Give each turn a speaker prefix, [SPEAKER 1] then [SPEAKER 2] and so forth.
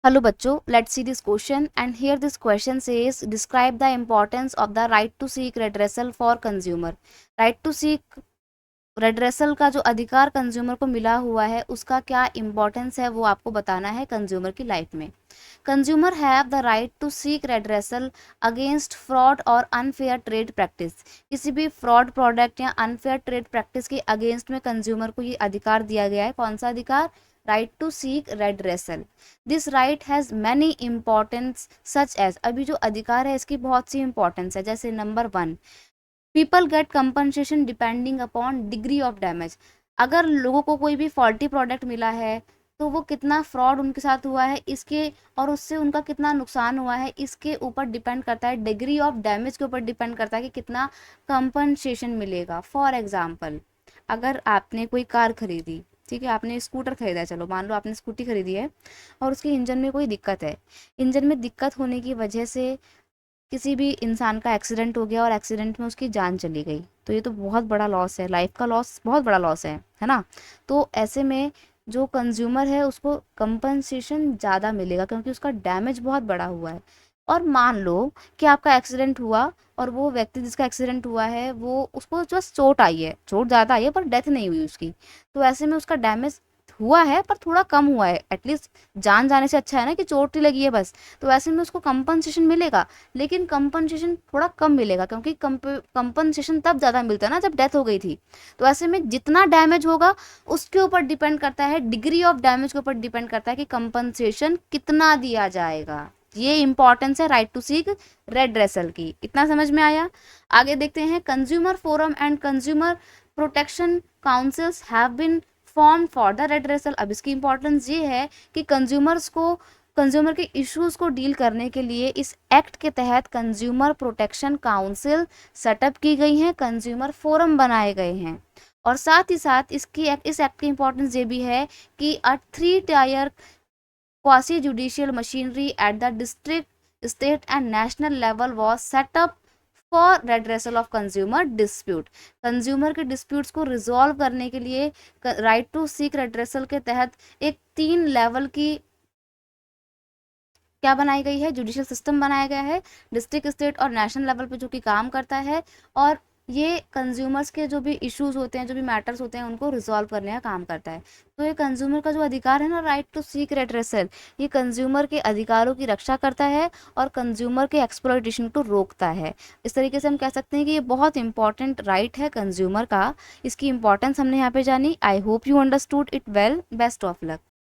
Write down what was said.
[SPEAKER 1] Hello बच्चों, let's see this question and here this question says describe the importance of the right to seek redressal for consumer. Right to seek redressal का जो अधिकार consumer को मिला हुआ है उसका क्या इंपॉर्टेंस है वो आपको बताना है कंज्यूमर की लाइफ में। Consumer have the right to seek redressal against fraud और अनफेयर ट्रेड प्रैक्टिस। किसी भी फ्रॉड प्रोडक्ट या अनफेयर ट्रेड प्रैक्टिस के अगेंस्ट में कंज्यूमर को ये अधिकार दिया गया है। कौन सा अधिकार? Right to seek redressal. This right has many importance such as, अभी जो अधिकार है इसकी बहुत सी इंपॉर्टेंस है। जैसे number 1, people get compensation depending upon degree of damage. अगर लोगों को कोई भी फॉल्टी प्रोडक्ट मिला है तो वो कितना फ्रॉड उनके साथ हुआ है इसके और उससे उनका कितना नुकसान हुआ है इसके ऊपर डिपेंड करता है, डिग्री ऑफ डैमेज के ऊपर डिपेंड करता है कि कितना कंपनसेशन मिलेगा। फॉर एग्जाम्पल, अगर आपने कोई कार खरीदी, ठीक है, आपने स्कूटर खरीदा है, चलो मान लो आपने स्कूटी खरीदी है और उसके इंजन में कोई दिक्कत है। इंजन में दिक्कत होने की वजह से किसी भी इंसान का एक्सीडेंट हो गया और एक्सीडेंट में उसकी जान चली गई, तो ये तो बहुत बड़ा लॉस है, लाइफ का लॉस, बहुत बड़ा लॉस है ना। तो ऐसे में जो कंज्यूमर है उसको कंपनसेशन ज़्यादा मिलेगा क्योंकि उसका डैमेज बहुत बड़ा हुआ है। और मान लो कि आपका एक्सीडेंट हुआ और वो व्यक्ति जिसका एक्सीडेंट हुआ है वो उसको जस्ट चोट आई है, चोट ज़्यादा आई है पर डेथ नहीं हुई उसकी, तो ऐसे में उसका डैमेज हुआ है पर थोड़ा कम हुआ है। एटलीस्ट जान जाने से अच्छा है ना कि चोट ही लगी है बस। तो ऐसे में उसको कंपनसेशन मिलेगा, लेकिन कंपनसेशन थोड़ा कम मिलेगा क्योंकि कंपनसेशन तब ज़्यादा मिलता है ना जब डेथ हो गई थी। तो ऐसे में जितना डैमेज होगा उसके ऊपर डिपेंड करता है, डिग्री ऑफ डैमेज के ऊपर डिपेंड करता है कि कंपनसेशन कितना दिया जाएगा। ये इंपॉर्टेंस है राइट टू सीक रेड्रेसल की। इतना समझ में आया? आगे देखते हैं। Consumer forum and consumer protection councils have been form for the redressal. अब इसकी इंपॉर्टेंस ये है कि कंज्यूमर के इश्यूज को डील करने के लिए इस एक्ट के तहत कंज्यूमर प्रोटेक्शन काउंसिल सेटअप की गई हैं, कंज्यूमर फोरम बनाए गए हैं। और साथ ही साथ इस एक्ट की इंपॉर्टेंस ये भी है कि अ 3 tyre quasi judicial machinery at the district, state and national level was set up for redressal of consumer dispute. Consumer के डिस्प्यूट्स को रिजॉल्व करने के लिए राइट टू सीक रेड्रेसल के तहत एक 3 लेवल की क्या बनाई गई है, जुडिशियल सिस्टम बनाया गया है, डिस्ट्रिक्ट, स्टेट और नेशनल लेवल पे जो कि काम करता है। और ये कंज्यूमर्स के जो भी इश्यूज होते हैं, जो भी मैटर्स होते हैं, उनको रिजॉल्व करने का काम करता है। तो ये कंज्यूमर का जो अधिकार है ना, राइट टू सीक रेड्रेसल, ये कंज्यूमर के अधिकारों की रक्षा करता है और कंज्यूमर के एक्सप्लॉयटेशन को रोकता है। इस तरीके से हम कह सकते हैं कि ये बहुत इंपॉर्टेंट राइट है कंज्यूमर का। इसकी इंपॉर्टेंस हमने यहाँ पे जानी। I hope you understood it well. Best of luck.